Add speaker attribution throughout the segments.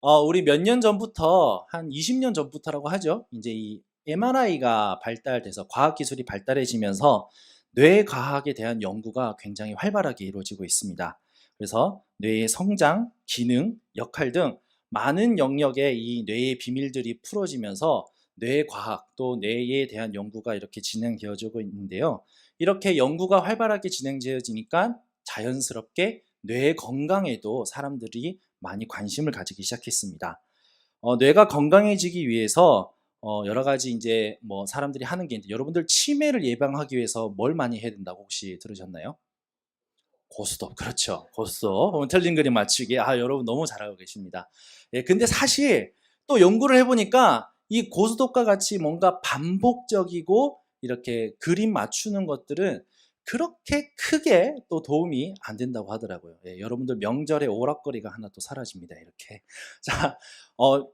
Speaker 1: 우리 몇 년 전부터, 한 20년 전부터라고 하죠. 이제 이 MRI가 발달돼서 과학기술이 발달해지면서 뇌과학에 대한 연구가 굉장히 활발하게 이루어지고 있습니다. 그래서 뇌의 성장, 기능, 역할 등 많은 영역의 이 뇌의 비밀들이 풀어지면서 뇌과학 또 뇌에 대한 연구가 이렇게 진행되어지고 있는데요. 이렇게 연구가 활발하게 진행되어지니까 자연스럽게 뇌 건강에도 사람들이 많이 관심을 가지기 시작했습니다. 뇌가 건강해지기 위해서 여러 가지 이제 뭐 사람들이 하는 게 있는데, 여러분들 치매를 예방하기 위해서 뭘 많이 해야 된다고 혹시 들으셨나요? 고스톱, 그렇죠. 고스톱. 오늘 틀린 그림 맞추기. 여러분 너무 잘하고 계십니다. 예, 근데 사실 또 연구를 해보니까 이 고스톱과 같이 뭔가 반복적이고 이렇게 그림 맞추는 것들은 그렇게 크게 또 도움이 안 된다고 하더라고요. 예, 여러분들 명절에 오락거리가 하나 또 사라집니다. 이렇게. 자, 어,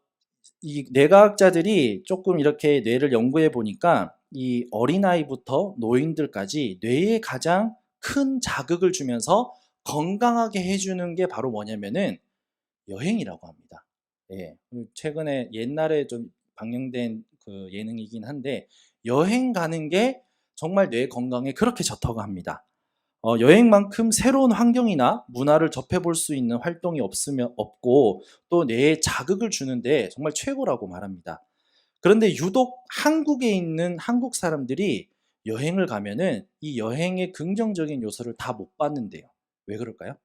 Speaker 1: 이 뇌과학자들이 조금 이렇게 뇌를 연구해 보니까 이 어린아이부터 노인들까지 뇌에 가장 큰 자극을 주면서 건강하게 해주는 게 바로 뭐냐면은 여행이라고 합니다. 예. 최근에 옛날에 좀 방영된 그 예능이긴 한데, 여행 가는 게 정말 뇌 건강에 그렇게 좋다고 합니다. 여행만큼 새로운 환경이나 문화를 접해볼 수 있는 활동이 없으면 없고, 또 뇌에 자극을 주는데 정말 최고라고 말합니다. 그런데 유독 한국에 있는 한국 사람들이 여행을 가면은 이 여행의 긍정적인 요소를 다 못 받는데요. 왜 그럴까요?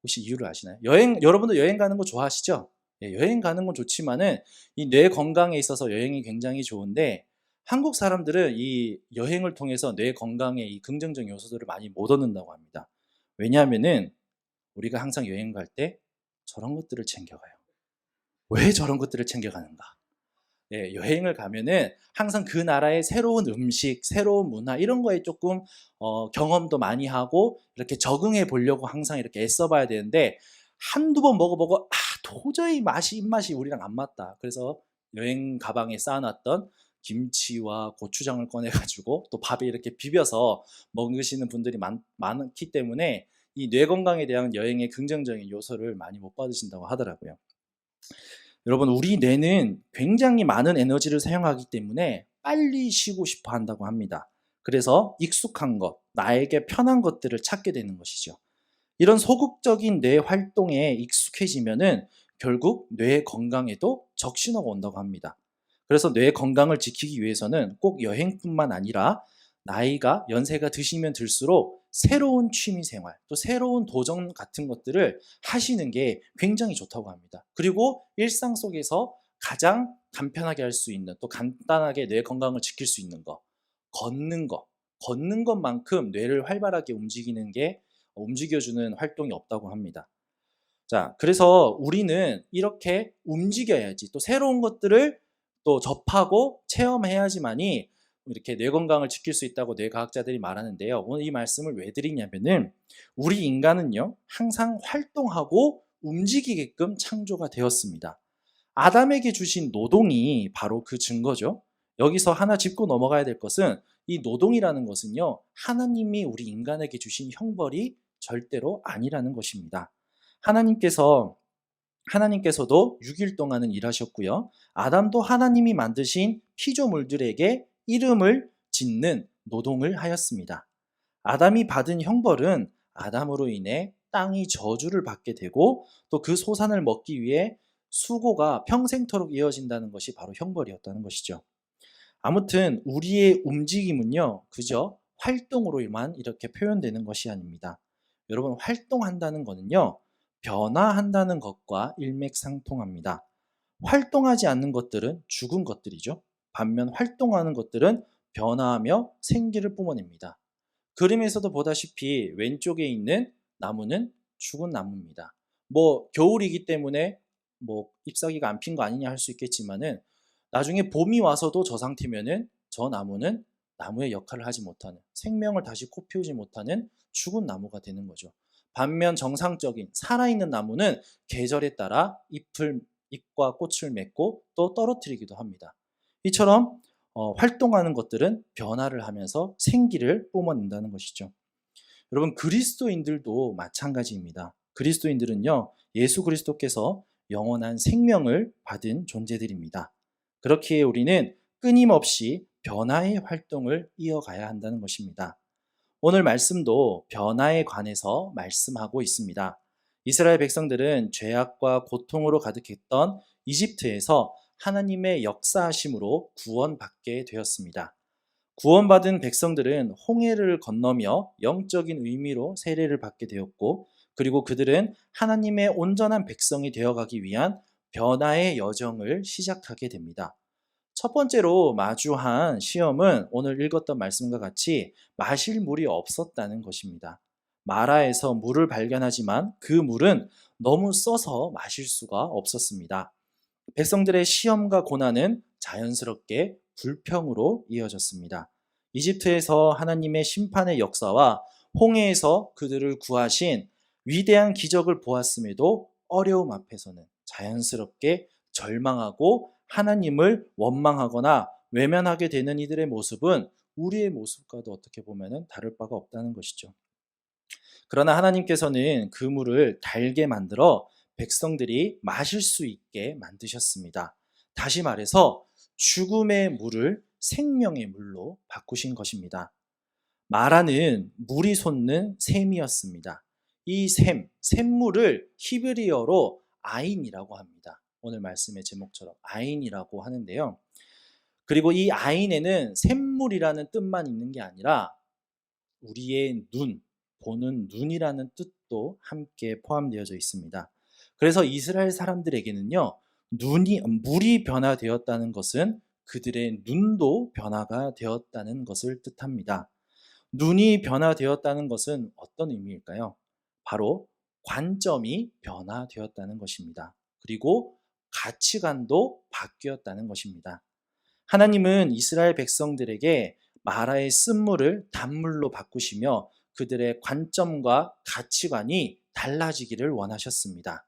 Speaker 1: 혹시 이유를 아시나요? 여러분도 여행 가는 거 좋아하시죠? 예, 여행 가는 건 좋지만은 이 뇌 건강에 있어서 여행이 굉장히 좋은데, 한국 사람들은 이 여행을 통해서 뇌 건강에 이 긍정적 요소들을 많이 못 얻는다고 합니다. 왜냐하면은 우리가 항상 여행 갈 때 저런 것들을 챙겨가요. 왜 저런 것들을 챙겨가는가? 예, 여행을 가면은 항상 그 나라의 새로운 음식, 새로운 문화 이런 거에 조금 경험도 많이 하고 이렇게 적응해 보려고 항상 이렇게 애써 봐야 되는데, 한두 번 먹어보고 도저히 입맛이 우리랑 안 맞다. 그래서 여행 가방에 쌓아놨던 김치와 고추장을 꺼내 가지고 또 밥에 이렇게 비벼서 먹으시는 분들이 많기 때문에 이 뇌 건강에 대한 여행의 긍정적인 요소를 많이 못 받으신다고 하더라고요. 여러분, 우리 뇌는 굉장히 많은 에너지를 사용하기 때문에 빨리 쉬고 싶어 한다고 합니다. 그래서 익숙한 것, 나에게 편한 것들을 찾게 되는 것이죠. 이런 소극적인 뇌 활동에 익숙해지면은 결국 뇌 건강에도 적신호가 온다고 합니다. 그래서 뇌 건강을 지키기 위해서는 꼭 여행뿐만 아니라 나이가 연세가 드시면 들수록 새로운 취미 생활, 또 새로운 도전 같은 것들을 하시는 게 굉장히 좋다고 합니다. 그리고 일상 속에서 가장 간편하게 할 수 있는, 또 간단하게 뇌 건강을 지킬 수 있는 거, 걷는 거, 걷는 것만큼 뇌를 활발하게 움직여주는 활동이 없다고 합니다. 자, 그래서 우리는 이렇게 움직여야지, 또 새로운 것들을 또 접하고 체험해야지만이 이렇게 뇌 건강을 지킬 수 있다고 뇌과학자들이 말하는데요. 오늘 이 말씀을 왜 드리냐면은, 우리 인간은요, 항상 활동하고 움직이게끔 창조가 되었습니다. 아담에게 주신 노동이 바로 그 증거죠. 여기서 하나 짚고 넘어가야 될 것은, 이 노동이라는 것은요, 하나님이 우리 인간에게 주신 형벌이 절대로 아니라는 것입니다. 하나님께서 하나님께서도 6일 동안은 일하셨고요. 아담도 하나님이 만드신 피조물들에게 이름을 짓는 노동을 하였습니다. 아담이 받은 형벌은 아담으로 인해 땅이 저주를 받게 되고, 또 그 소산을 먹기 위해 수고가 평생토록 이어진다는 것이 바로 형벌이었다는 것이죠. 아무튼 우리의 움직임은요, 그저 활동으로만 이렇게 표현되는 것이 아닙니다. 여러분, 활동한다는 것은요, 변화한다는 것과 일맥상통합니다. 활동하지 않는 것들은 죽은 것들이죠. 반면 활동하는 것들은 변화하며 생기를 뿜어냅니다. 그림에서도 보다시피 왼쪽에 있는 나무는 죽은 나무입니다. 뭐 겨울이기 때문에 뭐 잎사귀가 안 핀 거 아니냐 할 수 있겠지만은, 나중에 봄이 와서도 저 상태면은 저 나무는 나무의 역할을 하지 못하는, 생명을 다시 코피우지 못하는 죽은 나무가 되는 거죠. 반면 정상적인 살아있는 나무는 계절에 따라 잎과 꽃을 맺고 또 떨어뜨리기도 합니다. 이처럼 활동하는 것들은 변화를 하면서 생기를 뿜어낸다는 것이죠. 여러분, 그리스도인들도 마찬가지입니다. 그리스도인들은요, 예수 그리스도께서 영원한 생명을 받은 존재들입니다. 그렇기에 우리는 끊임없이 변화의 활동을 이어가야 한다는 것입니다. 오늘 말씀도 변화에 관해서 말씀하고 있습니다. 이스라엘 백성들은 죄악과 고통으로 가득했던 이집트에서 하나님의 역사하심으로 구원받게 되었습니다. 구원받은 백성들은 홍해를 건너며 영적인 의미로 세례를 받게 되었고, 그리고 그들은 하나님의 온전한 백성이 되어가기 위한 변화의 여정을 시작하게 됩니다. 첫 번째로 마주한 시험은 오늘 읽었던 말씀과 같이 마실 물이 없었다는 것입니다. 마라에서 물을 발견하지만 그 물은 너무 써서 마실 수가 없었습니다. 백성들의 시험과 고난은 자연스럽게 불평으로 이어졌습니다. 이집트에서 하나님의 심판의 역사와 홍해에서 그들을 구하신 위대한 기적을 보았음에도 어려움 앞에서는 자연스럽게 절망하고 하나님을 원망하거나 외면하게 되는 이들의 모습은 우리의 모습과도 어떻게 보면 다를 바가 없다는 것이죠. 그러나 하나님께서는 그 물을 달게 만들어 백성들이 마실 수 있게 만드셨습니다. 다시 말해서 죽음의 물을 생명의 물로 바꾸신 것입니다. 마라는 물이 솟는 샘이었습니다. 이 샘물을 히브리어로 아인이라고 합니다. 오늘 말씀의 제목처럼 아인이라고 하는데요. 그리고 이 아인에는 샘물이라는 뜻만 있는 게 아니라 우리의 눈, 보는 눈이라는 뜻도 함께 포함되어져 있습니다. 그래서 이스라엘 사람들에게는요, 물이 변화되었다는 것은 그들의 눈도 변화가 되었다는 것을 뜻합니다. 눈이 변화되었다는 것은 어떤 의미일까요? 바로 관점이 변화되었다는 것입니다. 그리고 가치관도 바뀌었다는 것입니다. 하나님은 이스라엘 백성들에게 마라의 쓴물을 단물로 바꾸시며 그들의 관점과 가치관이 달라지기를 원하셨습니다.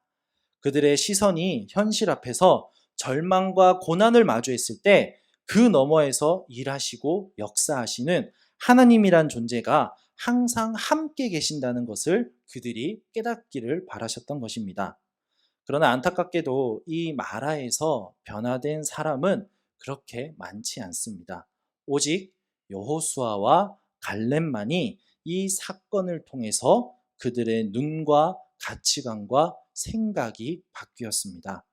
Speaker 1: 그들의 시선이 현실 앞에서 절망과 고난을 마주했을 때 그 너머에서 일하시고 역사하시는 하나님이란 존재가 항상 함께 계신다는 것을 그들이 깨닫기를 바라셨던 것입니다. 그러나 안타깝게도 이 마라에서 변화된 사람은 그렇게 많지 않습니다. 오직 여호수아와 갈렙만이 이 사건을 통해서 그들의 눈과 가치관과 생각이 바뀌었습니다.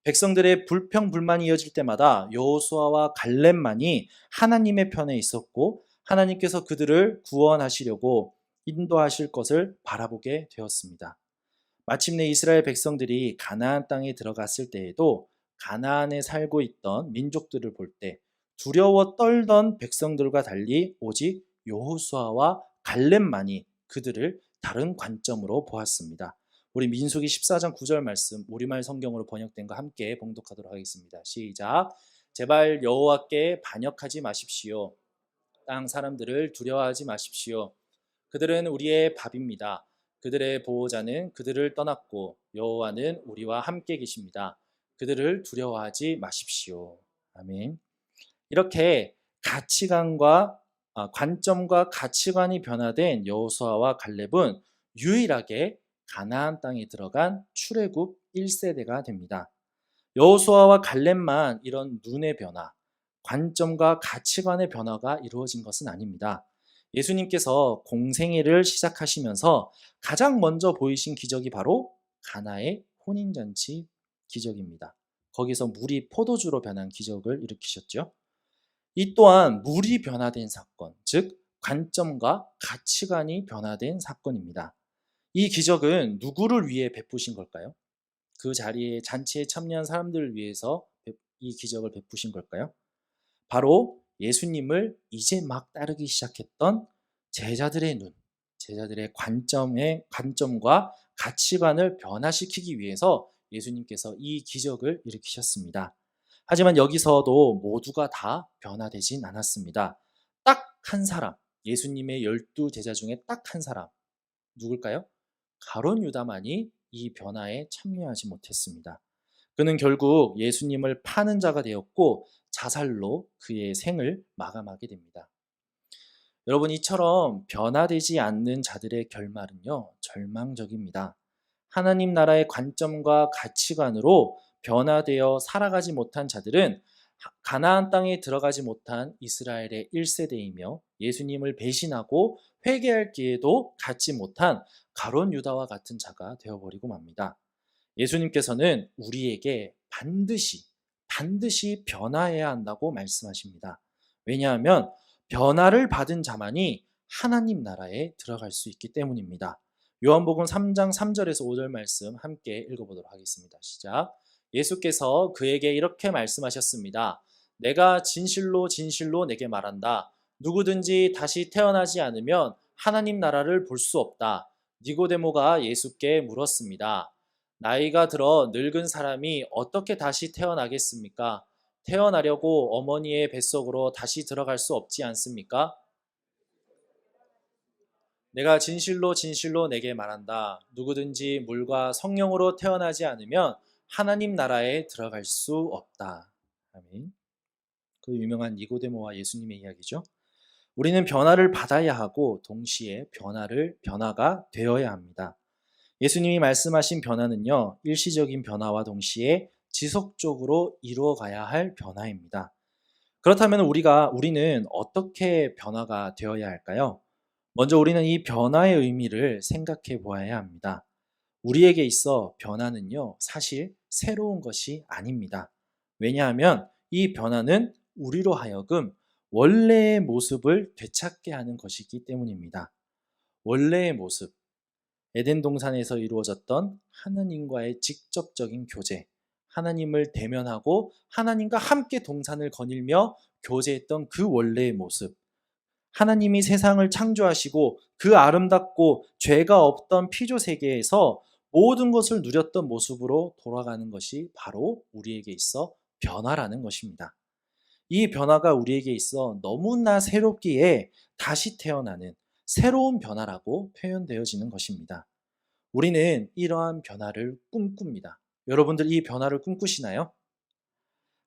Speaker 1: 백성들의 불평불만이 이어질 때마다 여호수아와 갈렙만이 하나님의 편에 있었고 하나님께서 그들을 구원하시려고 인도하실 것을 바라보게 되었습니다. 마침내 이스라엘 백성들이 가나안 땅에 들어갔을 때에도 가나안에 살고 있던 민족들을 볼 때 두려워 떨던 백성들과 달리 오직 여호수아와 갈렙만이 그들을 다른 관점으로 보았습니다. 우리 민수기 14장 9절 말씀 우리말 성경으로 번역된 거 함께 봉독하도록 하겠습니다. 시작. 제발 여호와께 반역하지 마십시오. 땅 사람들을 두려워하지 마십시오. 그들은 우리의 밥입니다. 그들의 보호자는 그들을 떠났고 여호와는 우리와 함께 계십니다. 그들을 두려워하지 마십시오. 아멘. 이렇게 관점과 가치관이 변화된 여호수아와 갈렙은 유일하게 가나안 땅에 들어간 출애굽 1세대가 됩니다. 여호수아와 갈렙만 이런 눈의 변화, 관점과 가치관의 변화가 이루어진 것은 아닙니다. 예수님께서 공생애를 시작하시면서 가장 먼저 보이신 기적이 바로 가나의 혼인잔치 기적입니다. 거기서 물이 포도주로 변한 기적을 일으키셨죠. 이 또한 물이 변화된 사건, 즉 관점과 가치관이 변화된 사건입니다. 이 기적은 누구를 위해 베푸신 걸까요? 그 자리에 잔치에 참여한 사람들을 위해서 이 기적을 베푸신 걸까요? 바로 예수님을 이제 막 따르기 시작했던 제자들의 눈, 제자들의 관점과 가치관을 변화시키기 위해서 예수님께서 이 기적을 일으키셨습니다. 하지만 여기서도 모두가 다 변화되진 않았습니다. 딱 한 사람, 예수님의 12 제자 중에 딱 한 사람, 누굴까요? 가룟 유다만이 이 변화에 참여하지 못했습니다. 그는 결국 예수님을 파는 자가 되었고 자살로 그의 생을 마감하게 됩니다. 여러분, 이처럼 변화되지 않는 자들의 결말은요, 절망적입니다. 하나님 나라의 관점과 가치관으로 변화되어 살아가지 못한 자들은 가나안 땅에 들어가지 못한 이스라엘의 1세대이며 예수님을 배신하고 회개할 기회도 갖지 못한 가룟 유다와 같은 자가 되어버리고 맙니다. 예수님께서는 우리에게 반드시 변화해야 한다고 말씀하십니다. 왜냐하면 변화를 받은 자만이 하나님 나라에 들어갈 수 있기 때문입니다. 요한복음 3장 3절에서 5절 말씀 함께 읽어보도록 하겠습니다. 시작. 예수께서 그에게 이렇게 말씀하셨습니다. 내가 진실로 진실로 내게 말한다. 누구든지 다시 태어나지 않으면 하나님 나라를 볼 수 없다. 니고데모가 예수께 물었습니다. 나이가 들어 늙은 사람이 어떻게 다시 태어나겠습니까? 태어나려고 어머니의 뱃속으로 다시 들어갈 수 없지 않습니까? 내가 진실로 진실로 내게 말한다. 누구든지 물과 성령으로 태어나지 않으면 하나님 나라에 들어갈 수 없다. 아멘. 그 유명한 니고데모와 예수님의 이야기죠. 우리는 변화를 받아야 하고 동시에 변화가 되어야 합니다. 예수님이 말씀하신 변화는요, 일시적인 변화와 동시에 지속적으로 이루어가야 할 변화입니다. 그렇다면 우리는 어떻게 변화가 되어야 할까요? 먼저 우리는 이 변화의 의미를 생각해 보아야 합니다. 우리에게 있어 변화는요, 사실 새로운 것이 아닙니다. 왜냐하면 이 변화는 우리로 하여금 원래의 모습을 되찾게 하는 것이기 때문입니다. 원래의 모습, 에덴 동산에서 이루어졌던 하나님과의 직접적인 교제, 하나님을 대면하고 하나님과 함께 동산을 거닐며 교제했던 그 원래의 모습, 하나님이 세상을 창조하시고 그 아름답고 죄가 없던 피조 세계에서 모든 것을 누렸던 모습으로 돌아가는 것이 바로 우리에게 있어 변화라는 것입니다. 이 변화가 우리에게 있어 너무나 새롭기에 다시 태어나는 새로운 변화라고 표현되어지는 것입니다. 우리는 이러한 변화를 꿈꿉니다. 여러분들 이 변화를 꿈꾸시나요?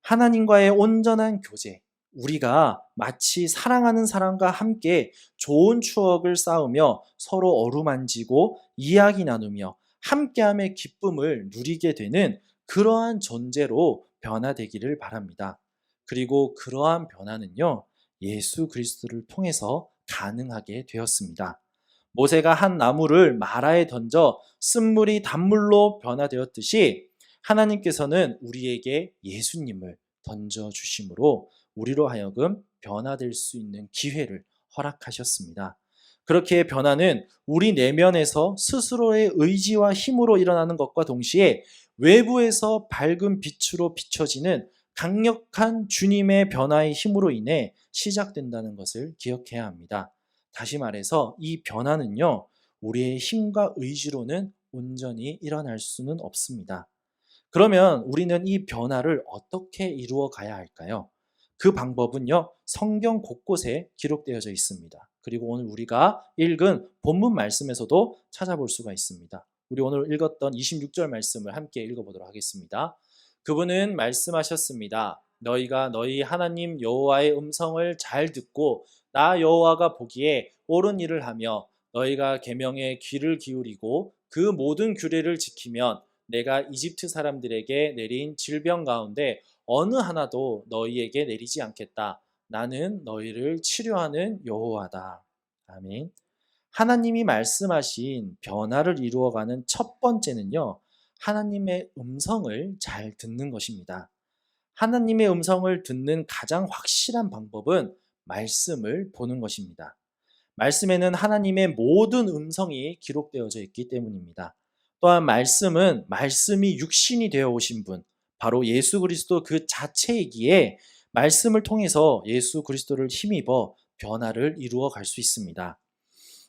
Speaker 1: 하나님과의 온전한 교제, 우리가 마치 사랑하는 사람과 함께 좋은 추억을 쌓으며 서로 어루만지고 이야기 나누며 함께함의 기쁨을 누리게 되는 그러한 존재로 변화되기를 바랍니다. 그리고 그러한 변화는요, 예수 그리스도를 통해서 가능하게 되었습니다. 모세가 한 나무를 마라에 던져 쓴물이 단물로 변화되었듯이 하나님께서는 우리에게 예수님을 던져주심으로 우리로 하여금 변화될 수 있는 기회를 허락하셨습니다. 그렇게 변화는 우리 내면에서 스스로의 의지와 힘으로 일어나는 것과 동시에 외부에서 밝은 빛으로 비춰지는 강력한 주님의 변화의 힘으로 인해 시작된다는 것을 기억해야 합니다. 다시 말해서 이 변화는요, 우리의 힘과 의지로는 온전히 일어날 수는 없습니다. 그러면 우리는 이 변화를 어떻게 이루어 가야 할까요? 그 방법은요, 성경 곳곳에 기록되어져 있습니다. 그리고 오늘 우리가 읽은 본문 말씀에서도 찾아볼 수가 있습니다. 우리 오늘 읽었던 26절 말씀을 함께 읽어보도록 하겠습니다. 그분은 말씀하셨습니다. 너희가 너희 하나님 여호와의 음성을 잘 듣고 나 여호와가 보기에 옳은 일을 하며 너희가 계명에 귀를 기울이고 그 모든 규례를 지키면 내가 이집트 사람들에게 내린 질병 가운데 어느 하나도 너희에게 내리지 않겠다. 나는 너희를 치료하는 여호와다. 아멘. 하나님이 말씀하신 변화를 이루어가는 첫 번째는요, 하나님의 음성을 잘 듣는 것입니다. 하나님의 음성을 듣는 가장 확실한 방법은 말씀을 보는 것입니다. 말씀에는 하나님의 모든 음성이 기록되어져 있기 때문입니다. 또한 말씀이 육신이 되어 오신 분, 바로 예수 그리스도 그 자체이기에 말씀을 통해서 예수 그리스도를 힘입어 변화를 이루어 갈 수 있습니다.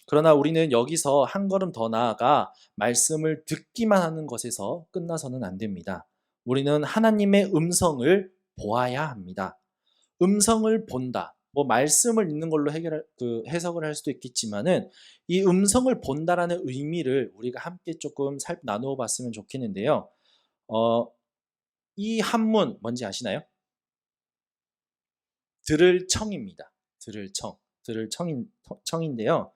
Speaker 1: 그러나 우리는 여기서 한 걸음 더 나아가 말씀을 듣기만 하는 것에서 끝나서는 안 됩니다. 우리는 하나님의 음성을 보아야 합니다. 음성을 본다. 말씀을 읽는 걸로 해석을 할 수도 있겠지만은 이 음성을 본다라는 의미를 우리가 함께 조금 나누어 봤으면 좋겠는데요. 이 한문 뭔지 아시나요? 들을 청입니다. 들을 청인데요.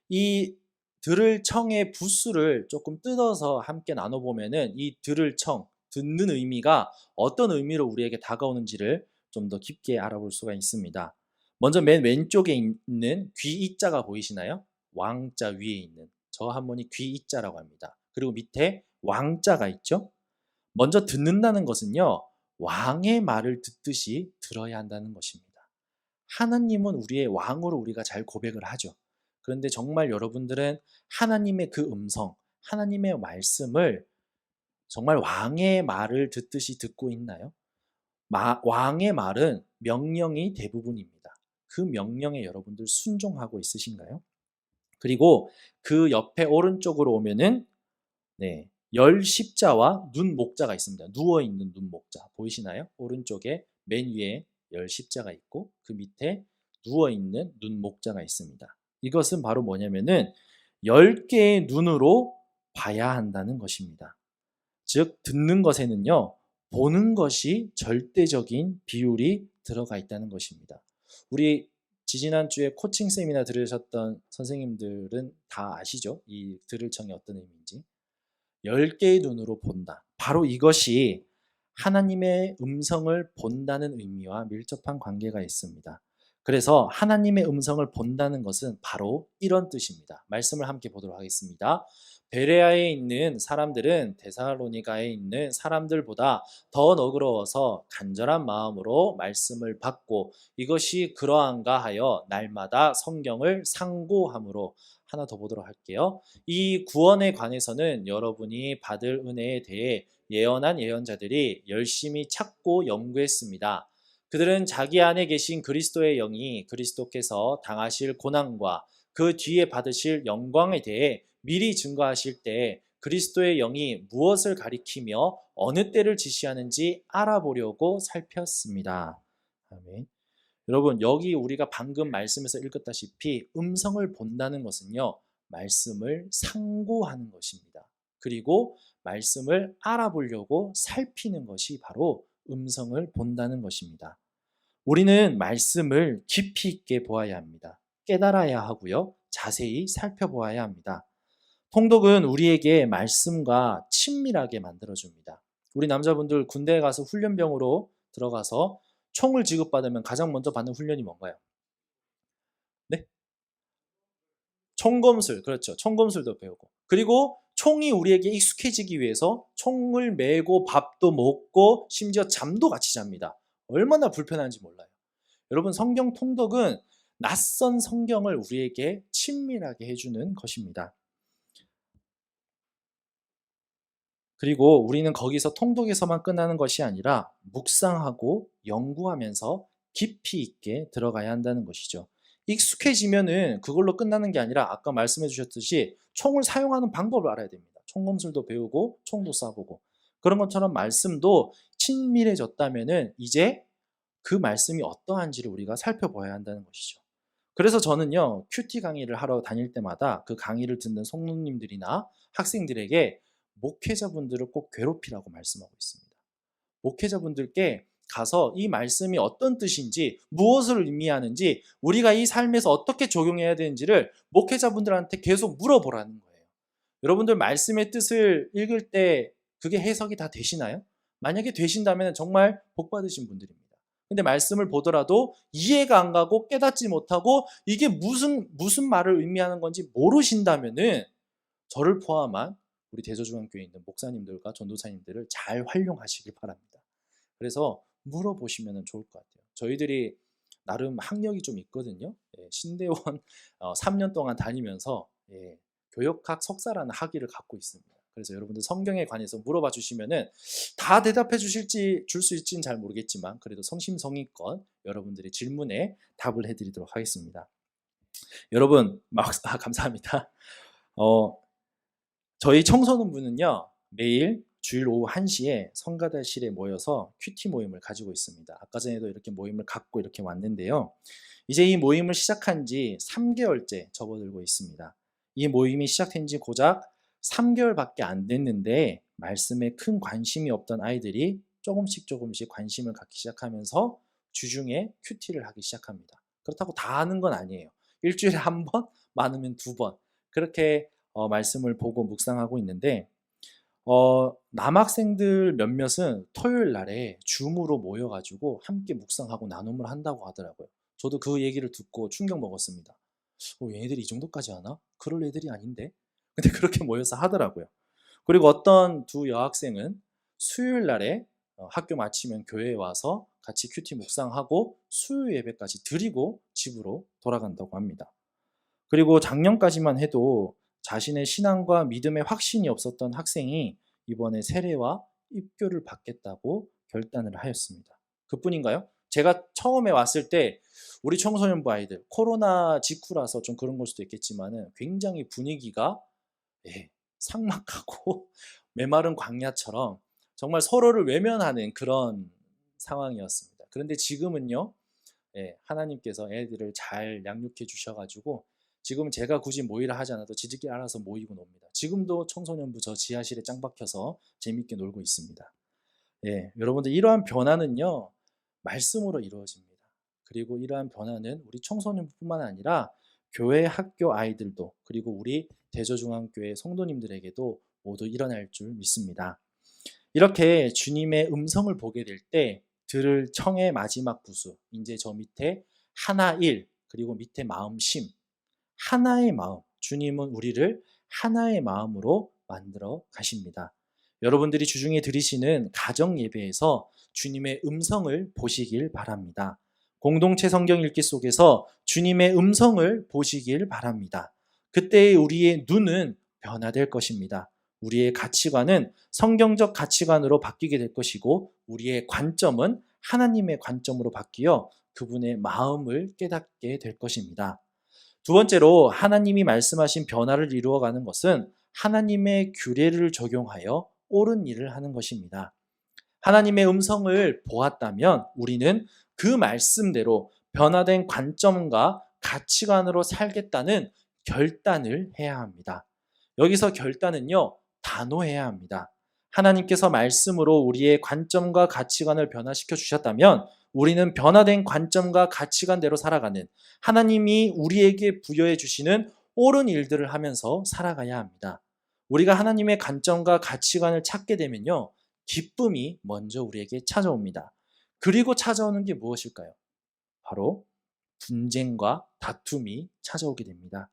Speaker 1: 이 들을 청의 부수를 조금 뜯어서 함께 나눠보면은 이 들을 청, 듣는 의미가 어떤 의미로 우리에게 다가오는지를 좀 더 깊게 알아볼 수가 있습니다. 먼저 맨 왼쪽에 있는 귀이자가 보이시나요? 왕자 위에 있는 저 한문이 귀이자라고 합니다. 그리고 밑에 왕자가 있죠? 먼저 듣는다는 것은요, 왕의 말을 듣듯이 들어야 한다는 것입니다. 하나님은 우리의 왕으로 우리가 잘 고백을 하죠. 그런데 정말 여러분들은 하나님의 그 음성, 하나님의 말씀을 정말 왕의 말을 듣듯이 듣고 있나요? 왕의 말은 명령이 대부분입니다. 그 명령에 여러분들 순종하고 있으신가요? 그리고 그 옆에 오른쪽으로 오면은 네, 열 십자와 눈 목자가 있습니다. 누워 있는 눈 목자 보이시나요? 오른쪽에 맨 위에 열 십자가 있고 그 밑에 누워 있는 눈 목자가 있습니다. 이것은 바로 뭐냐면은 10개의 눈으로 봐야 한다는 것입니다. 즉 듣는 것에는요, 보는 것이 절대적인 비율이 들어가 있다는 것입니다. 우리 지지난주에 코칭 세미나 들으셨던 선생님들은 다 아시죠? 이 들을 청이 어떤 의미인지. 10개의 눈으로 본다. 바로 이것이 하나님의 음성을 본다는 의미와 밀접한 관계가 있습니다. 그래서 하나님의 음성을 본다는 것은 바로 이런 뜻입니다. 말씀을 함께 보도록 하겠습니다. 베레아에 있는 사람들은 데살로니가에 있는 사람들보다 더 너그러워서 간절한 마음으로 말씀을 받고 이것이 그러한가 하여 날마다 성경을 상고함으로 하나 더 보도록 할게요. 이 구원에 관해서는 여러분이 받을 은혜에 대해 예언한 예언자들이 열심히 찾고 연구했습니다. 그들은 자기 안에 계신 그리스도의 영이 그리스도께서 당하실 고난과 그 뒤에 받으실 영광에 대해 미리 증거하실 때 그리스도의 영이 무엇을 가리키며 어느 때를 지시하는지 알아보려고 살폈습니다. 아멘. 여러분, 여기 우리가 방금 말씀에서 읽었다시피 음성을 본다는 것은요, 말씀을 상고하는 것입니다. 그리고 말씀을 알아보려고 살피는 것이 바로 음성을 본다는 것입니다. 우리는 말씀을 깊이 있게 보아야 합니다. 깨달아야 하고요, 자세히 살펴보아야 합니다. 통독은 우리에게 말씀과 친밀하게 만들어줍니다. 우리 남자분들 군대에 가서 훈련병으로 들어가서 총을 지급받으면 가장 먼저 받는 훈련이 뭔가요? 네? 총검술, 그렇죠. 총검술도 배우고. 그리고 총이 우리에게 익숙해지기 위해서 총을 메고 밥도 먹고 심지어 잠도 같이 잡니다. 얼마나 불편한지 몰라요. 여러분, 성경 통독은 낯선 성경을 우리에게 친밀하게 해주는 것입니다. 그리고 우리는 거기서 통독에서만 끝나는 것이 아니라 묵상하고 연구하면서 깊이 있게 들어가야 한다는 것이죠. 익숙해지면은 그걸로 끝나는 게 아니라 아까 말씀해 주셨듯이 총을 사용하는 방법을 알아야 됩니다. 총검술도 배우고 총도 쏴보고 그런 것처럼 말씀도 친밀해졌다면은 이제 그 말씀이 어떠한지를 우리가 살펴봐야 한다는 것이죠. 그래서 저는요, 큐티 강의를 하러 다닐 때마다 그 강의를 듣는 성도님들이나 학생들에게 목회자분들을 꼭 괴롭히라고 말씀하고 있습니다. 목회자분들께 가서 이 말씀이 어떤 뜻인지, 무엇을 의미하는지, 우리가 이 삶에서 어떻게 적용해야 되는지를 목회자분들한테 계속 물어보라는 거예요. 여러분들 말씀의 뜻을 읽을 때 그게 해석이 다 되시나요? 만약에 되신다면 정말 복 받으신 분들입니다. 근데 말씀을 보더라도 이해가 안 가고 깨닫지 못하고 이게 무슨 말을 의미하는 건지 모르신다면은 저를 포함한 우리 대저중앙교회에 있는 목사님들과 전도사님들을 잘 활용하시길 바랍니다. 그래서 물어보시면 좋을 것 같아요. 저희들이 나름 학력이 좀 있거든요. 신대원 3년 동안 다니면서 교역학 석사라는 학위를 갖고 있습니다. 그래서 여러분들 성경에 관해서 물어봐 주시면은 다 대답해 주실지 줄 수 있지는 잘 모르겠지만 그래도 성심성의껏 여러분들의 질문에 답을 해드리도록 하겠습니다. 여러분 감사합니다. 저희 청소년부는요 매일 주일 오후 1시에 성가대실에 모여서 큐티 모임을 가지고 있습니다. 아까 전에도 이렇게 모임을 갖고 이렇게 왔는데요. 이제 이 모임을 시작한 지 3개월째 접어들고 있습니다. 이 모임이 시작된 지 고작 3개월밖에 안 됐는데 말씀에 큰 관심이 없던 아이들이 조금씩 관심을 갖기 시작하면서 주중에 큐티를 하기 시작합니다. 그렇다고 다 하는 건 아니에요. 일주일에 한 번, 많으면 2번. 그렇게 말씀을 보고 묵상하고 있는데 남학생들 몇몇은 토요일 날에 줌으로 모여가지고 함께 묵상하고 나눔을 한다고 하더라고요. 저도 그 얘기를 듣고 충격 먹었습니다. 얘네들이 이 정도까지 하나? 그럴 애들이 아닌데? 근데 그렇게 모여서 하더라고요. 그리고 어떤 두 여학생은 수요일 날에 학교 마치면 교회에 와서 같이 큐티 묵상하고 수요 예배까지 드리고 집으로 돌아간다고 합니다. 그리고 작년까지만 해도 자신의 신앙과 믿음에 확신이 없었던 학생이 이번에 세례와 입교를 받겠다고 결단을 하였습니다. 그뿐인가요? 제가 처음에 왔을 때 우리 청소년부 아이들 코로나 직후라서 좀 그런 걸 수도 있겠지만은 굉장히 분위기가 삭막하고 메마른 광야처럼 정말 서로를 외면하는 그런 상황이었습니다. 그런데 지금은요, 하나님께서 애들을 잘 양육해 주셔가지고 지금은 제가 굳이 모이라 하지 않아도 지들끼리 알아서 모이고 놉니다. 지금도 청소년부 저 지하실에 짱 박혀서 재밌게 놀고 있습니다. 여러분들 이러한 변화는요, 말씀으로 이루어집니다. 그리고 이러한 변화는 우리 청소년뿐만 아니라 교회 학교 아이들도 그리고 우리 대저중앙교회 성도님들에게도 모두 일어날 줄 믿습니다. 이렇게 주님의 음성을 보게 될 때 들을 청의 마지막 구수, 이제 저 밑에 하나일, 그리고 밑에 마음심, 하나의 마음, 주님은 우리를 하나의 마음으로 만들어 가십니다. 여러분들이 주중에 드리시는 가정 예배에서 주님의 음성을 보시길 바랍니다. 공동체 성경 읽기 속에서 주님의 음성을 보시길 바랍니다. 그때 우리의 눈은 변화될 것입니다. 우리의 가치관은 성경적 가치관으로 바뀌게 될 것이고 우리의 관점은 하나님의 관점으로 바뀌어 그분의 마음을 깨닫게 될 것입니다. 두 번째로 하나님이 말씀하신 변화를 이루어가는 것은 하나님의 규례를 적용하여 옳은 일을 하는 것입니다. 하나님의 음성을 보았다면 우리는 그 말씀대로 변화된 관점과 가치관으로 살겠다는 결단을 해야 합니다. 여기서 결단은요, 단호해야 합니다. 하나님께서 말씀으로 우리의 관점과 가치관을 변화시켜 주셨다면 우리는 변화된 관점과 가치관대로 살아가는 하나님이 우리에게 부여해 주시는 옳은 일들을 하면서 살아가야 합니다. 우리가 하나님의 관점과 가치관을 찾게 되면요, 기쁨이 먼저 우리에게 찾아옵니다. 그리고 찾아오는 게 무엇일까요? 바로 분쟁과 다툼이 찾아오게 됩니다.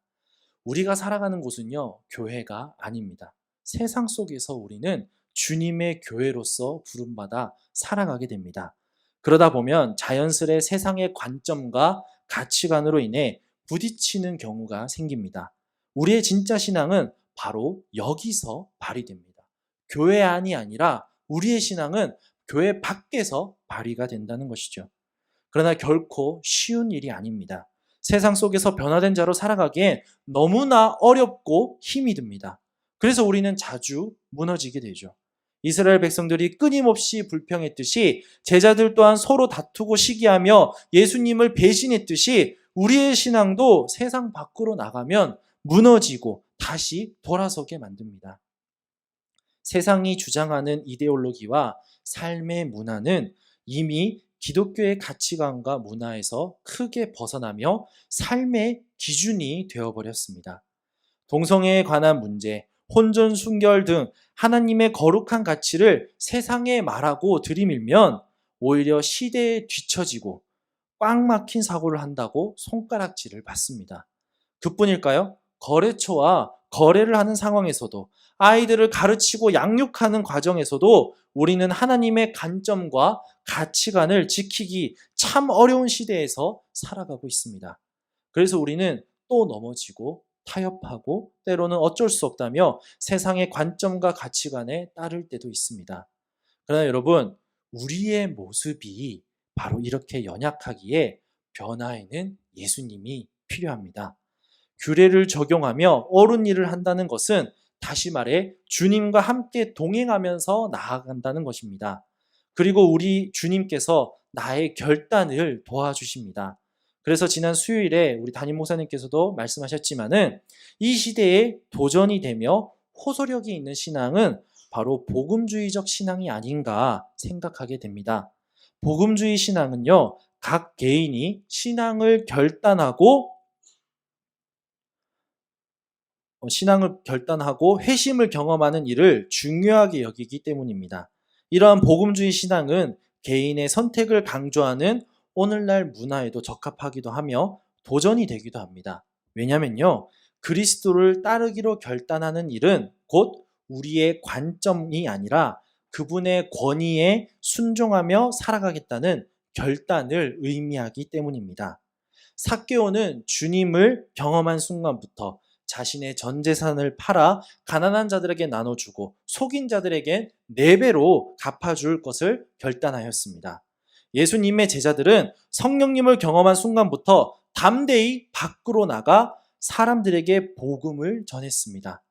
Speaker 1: 우리가 살아가는 곳은요, 교회가 아닙니다. 세상 속에서 우리는 주님의 교회로서 부름받아 살아가게 됩니다. 그러다 보면 자연스레 세상의 관점과 가치관으로 인해 부딪히는 경우가 생깁니다. 우리의 진짜 신앙은 바로 여기서 발휘됩니다. 교회 안이 아니라 우리의 신앙은 교회 밖에서 발휘가 된다는 것이죠. 그러나 결코 쉬운 일이 아닙니다. 세상 속에서 변화된 자로 살아가기에 너무나 어렵고 힘이 듭니다. 그래서 우리는 자주 무너지게 되죠. 이스라엘 백성들이 끊임없이 불평했듯이 제자들 또한 서로 다투고 시기하며 예수님을 배신했듯이 우리의 신앙도 세상 밖으로 나가면 무너지고 다시 돌아서게 만듭니다. 세상이 주장하는 이데올로기와 삶의 문화는 이미 기독교의 가치관과 문화에서 크게 벗어나며 삶의 기준이 되어버렸습니다. 동성애에 관한 문제, 혼전 순결 등 하나님의 거룩한 가치를 세상에 말하고 들이밀면 오히려 시대에 뒤처지고 꽉 막힌 사고를 한다고 손가락질을 받습니다. 그뿐일까요? 거래처와 거래를 하는 상황에서도 아이들을 가르치고 양육하는 과정에서도 우리는 하나님의 관점과 가치관을 지키기 참 어려운 시대에서 살아가고 있습니다. 그래서 우리는 또 넘어지고 타협하고 때로는 어쩔 수 없다며 세상의 관점과 가치관에 따를 때도 있습니다. 그러나 여러분, 우리의 모습이 바로 이렇게 연약하기에 변화에는 예수님이 필요합니다. 규례를 적용하며 옳은 일을 한다는 것은 다시 말해 주님과 함께 동행하면서 나아간다는 것입니다. 그리고 우리 주님께서 나의 결단을 도와주십니다. 그래서 지난 수요일에 우리 담임 목사님께서도 말씀하셨지만은 이 시대에 도전이 되며 호소력이 있는 신앙은 바로 복음주의적 신앙이 아닌가 생각하게 됩니다. 복음주의 신앙은요, 각 개인이 신앙을 결단하고 신앙을 결단하고 회심을 경험하는 일을 중요하게 여기기 때문입니다. 이러한 복음주의 신앙은 개인의 선택을 강조하는 오늘날 문화에도 적합하기도 하며 도전이 되기도 합니다. 왜냐면요, 그리스도를 따르기로 결단하는 일은 곧 우리의 관점이 아니라 그분의 권위에 순종하며 살아가겠다는 결단을 의미하기 때문입니다. 삭개오는 주님을 경험한 순간부터 자신의 전 재산을 팔아 가난한 자들에게 나눠주고 속인 자들에게 4배로 갚아줄 것을 결단하였습니다. 예수님의 제자들은 성령님을 경험한 순간부터 담대히 밖으로 나가 사람들에게 복음을 전했습니다.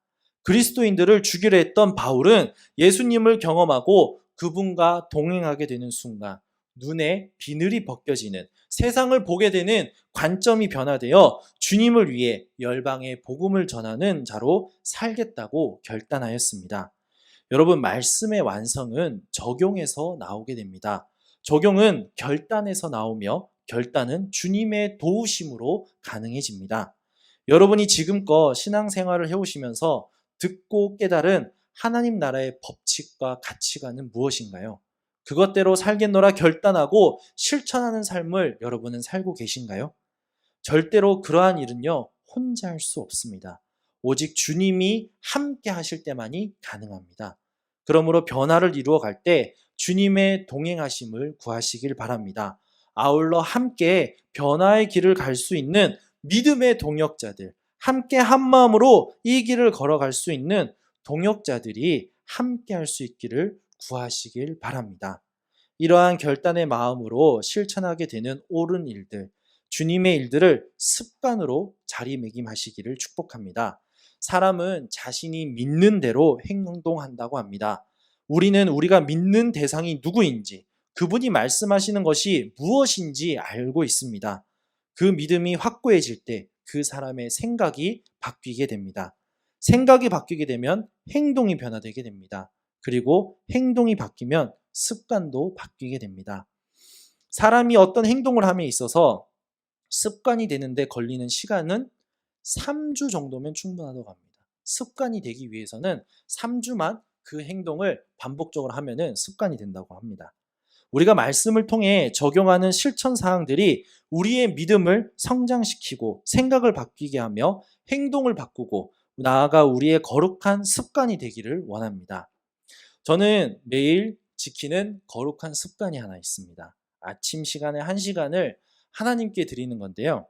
Speaker 1: 그리스도인들을 죽이려 했던 바울은 예수님을 경험하고 그분과 동행하게 되는 순간 눈에 비늘이 벗겨지는, 세상을 보게 되는 관점이 변화되어 주님을 위해 열방에 복음을 전하는 자로 살겠다고 결단하였습니다. 여러분, 말씀의 완성은 적용에서 나오게 됩니다. 적용은 결단에서 나오며 결단은 주님의 도우심으로 가능해집니다. 여러분이 지금껏 신앙생활을 해오시면서 듣고 깨달은 하나님 나라의 법칙과 가치관은 무엇인가요? 그것대로 살겠노라 결단하고 실천하는 삶을 여러분은 살고 계신가요? 절대로 그러한 일은요, 혼자 할 수 없습니다. 오직 주님이 함께 하실 때만이 가능합니다. 그러므로 변화를 이루어 갈 때 주님의 동행하심을 구하시길 바랍니다. 아울러 함께 변화의 길을 갈 수 있는 믿음의 동역자들, 함께 한마음으로 이 길을 걸어갈 수 있는 동역자들이 함께 할 수 있기를 구하시길 바랍니다. 이러한 결단의 마음으로 실천하게 되는 옳은 일들, 주님의 일들을 습관으로 자리매김하시기를 축복합니다. 사람은 자신이 믿는 대로 행동한다고 합니다. 우리는 우리가 믿는 대상이 누구인지, 그분이 말씀하시는 것이 무엇인지 알고 있습니다. 그 믿음이 확고해질 때 그 사람의 생각이 바뀌게 됩니다. 생각이 바뀌게 되면 행동이 변화되게 됩니다. 그리고 행동이 바뀌면 습관도 바뀌게 됩니다. 사람이 어떤 행동을 함에 있어서 습관이 되는데 걸리는 시간은 3주 정도면 충분하다고 합니다. 습관이 되기 위해서는 3주만 그 행동을 반복적으로 하면은 습관이 된다고 합니다. 우리가 말씀을 통해 적용하는 실천 사항들이 우리의 믿음을 성장시키고 생각을 바뀌게 하며 행동을 바꾸고 나아가 우리의 거룩한 습관이 되기를 원합니다. 저는 매일 지키는 거룩한 습관이 하나 있습니다. 아침 시간에 1시간을 하나님께 드리는 건데요.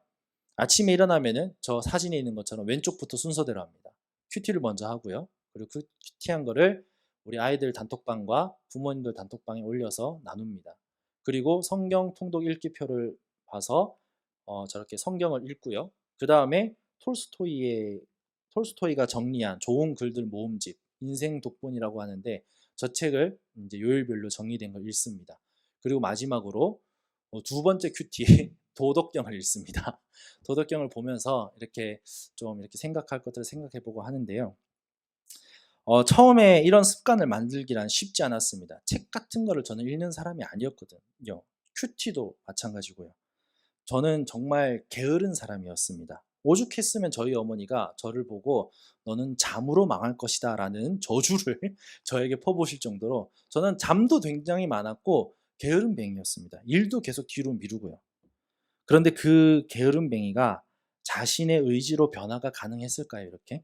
Speaker 1: 아침에 일어나면은 저 사진에 있는 것처럼 왼쪽부터 순서대로 합니다. 큐티를 먼저 하고요. 그리고 그 큐티한 거를 우리 아이들 단톡방과 부모님들 단톡방에 올려서 나눕니다. 그리고 성경 통독 읽기표를 봐서 저렇게 성경을 읽고요. 그 다음에 톨스토이가 정리한 좋은 글들 모음집, 인생 독본이라고 하는데 저 책을 이제 요일별로 정리된 걸 읽습니다. 그리고 마지막으로 2번째 큐티 도덕경을 읽습니다. 도덕경을 보면서 이렇게 좀 이렇게 생각할 것들을 생각해보고 하는데요. 처음에 이런 습관을 만들기란 쉽지 않았습니다. 책 같은 거를 저는 읽는 사람이 아니었거든요. 큐티도 마찬가지고요. 저는 정말 게으른 사람이었습니다. 오죽했으면 저희 어머니가 저를 보고 너는 잠으로 망할 것이다 라는 저주를 저에게 퍼부으실 정도로 저는 잠도 굉장히 많았고 게으름뱅이였습니다. 일도 계속 뒤로 미루고요. 그런데 그 게으름뱅이가 자신의 의지로 변화가 가능했을까요, 이렇게?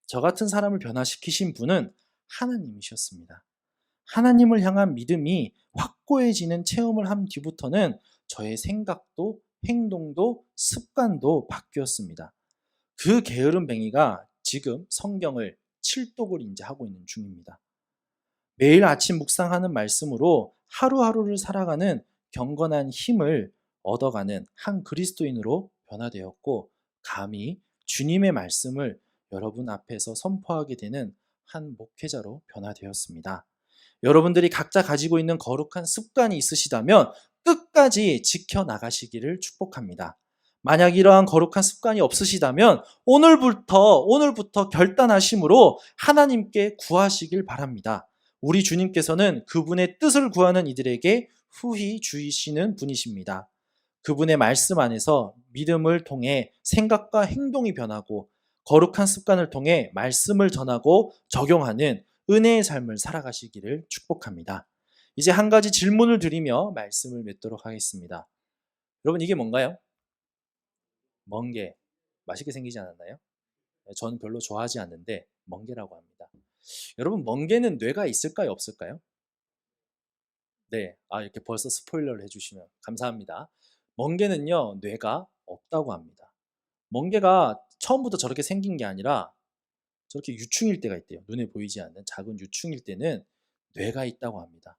Speaker 1: 저 같은 사람을 변화시키신 분은 하나님이셨습니다. 하나님을 향한 믿음이 확고해지는 체험을 한 뒤부터는 저의 생각도 행동도 습관도 바뀌었습니다. 그 게으름뱅이가 지금 성경을 7독을 이제 하고 있는 중입니다. 매일 아침 묵상하는 말씀으로 하루하루를 살아가는 경건한 힘을 얻어가는 한 그리스도인으로 변화되었고 감히 주님의 말씀을 여러분 앞에서 선포하게 되는 한 목회자로 변화되었습니다. 여러분들이 각자 가지고 있는 거룩한 습관이 있으시다면 끝까지 지켜나가시기를 축복합니다. 만약 이러한 거룩한 습관이 없으시다면 오늘부터 결단하심으로 하나님께 구하시길 바랍니다. 우리 주님께서는 그분의 뜻을 구하는 이들에게 후히 주이시는 분이십니다. 그분의 말씀 안에서 믿음을 통해 생각과 행동이 변하고 거룩한 습관을 통해 말씀을 전하고 적용하는 은혜의 삶을 살아가시기를 축복합니다. 이제 한 가지 질문을 드리며 말씀을 맺도록 하겠습니다. 여러분, 이게 뭔가요? 멍게. 맛있게 생기지 않았나요? 저는 별로 좋아하지 않는데 멍게라고 합니다. 여러분, 멍게는 뇌가 있을까요, 없을까요? 네, 이렇게 벌써 스포일러를 해주시면 감사합니다. 멍게는요, 뇌가 없다고 합니다. 멍게가 처음부터 저렇게 생긴 게 아니라 저렇게 유충일 때가 있대요. 눈에 보이지 않는 작은 유충일 때는 뇌가 있다고 합니다.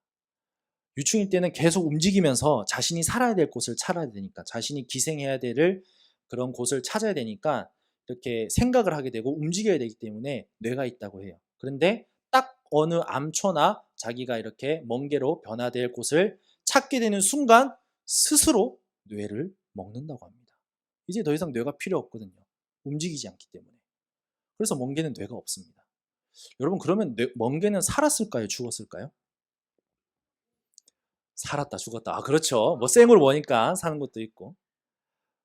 Speaker 1: 유충일 때는 계속 움직이면서 자신이 살아야 될 곳을 찾아야 되니까, 자신이 기생해야 될 그런 곳을 찾아야 되니까 이렇게 생각을 하게 되고 움직여야 되기 때문에 뇌가 있다고 해요. 그런데 딱 어느 암초나 자기가 이렇게 멍게로 변화될 곳을 찾게 되는 순간 스스로 뇌를 먹는다고 합니다. 이제 더 이상 뇌가 필요 없거든요. 움직이지 않기 때문에. 그래서 멍게는 뇌가 없습니다. 여러분, 그러면 멍게는 살았을까요, 죽었을까요? 살았다, 죽었다. 그렇죠. 뭐 생으로 보니까 사는 것도 있고.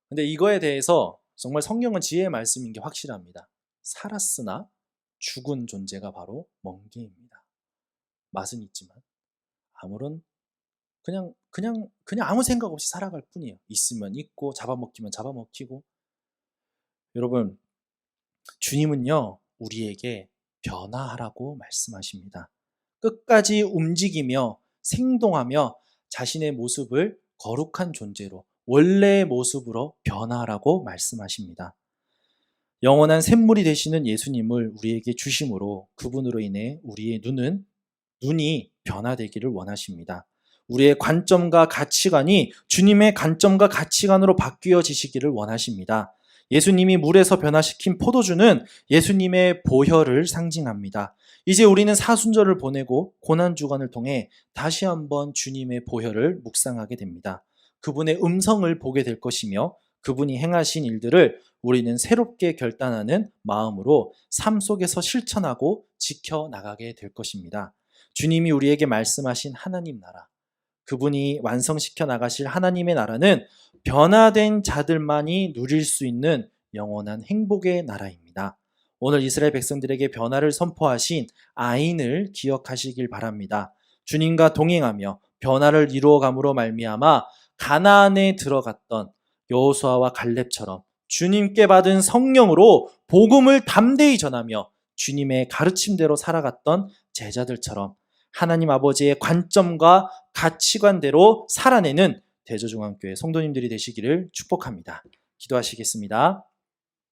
Speaker 1: 근데 이거에 대해서 정말 성경은 지혜의 말씀인 게 확실합니다. 살았으나 죽은 존재가 바로 멍게입니다. 맛은 있지만 아무런 그냥 아무 생각 없이 살아갈 뿐이에요. 있으면 있고 잡아먹히면 잡아먹히고. 여러분, 주님은요, 우리에게 변화하라고 말씀하십니다. 끝까지 움직이며 생동하며 자신의 모습을 거룩한 존재로, 원래의 모습으로 변화하라고 말씀하십니다. 영원한 샘물이 되시는 예수님을 우리에게 주심으로 그분으로 인해 우리의 눈이 변화되기를 원하십니다. 우리의 관점과 가치관이 주님의 관점과 가치관으로 바뀌어지시기를 원하십니다. 예수님이 물에서 변화시킨 포도주는 예수님의 보혈을 상징합니다. 이제 우리는 사순절을 보내고 고난주간을 통해 다시 한번 주님의 보혈을 묵상하게 됩니다. 그분의 음성을 보게 될 것이며 그분이 행하신 일들을 우리는 새롭게 결단하는 마음으로 삶 속에서 실천하고 지켜나가게 될 것입니다. 주님이 우리에게 말씀하신 하나님 나라, 그분이 완성시켜 나가실 하나님의 나라는 변화된 자들만이 누릴 수 있는 영원한 행복의 나라입니다. 오늘 이스라엘 백성들에게 변화를 선포하신 아인을 기억하시길 바랍니다. 주님과 동행하며 변화를 이루어감으로 말미암아 가나안에 들어갔던 여호수아와 갈렙처럼 주님께 받은 성령으로 복음을 담대히 전하며 주님의 가르침대로 살아갔던 제자들처럼 하나님 아버지의 관점과 가치관대로 살아내는 대저중앙교회 성도님들이 되시기를 축복합니다. 기도하시겠습니다.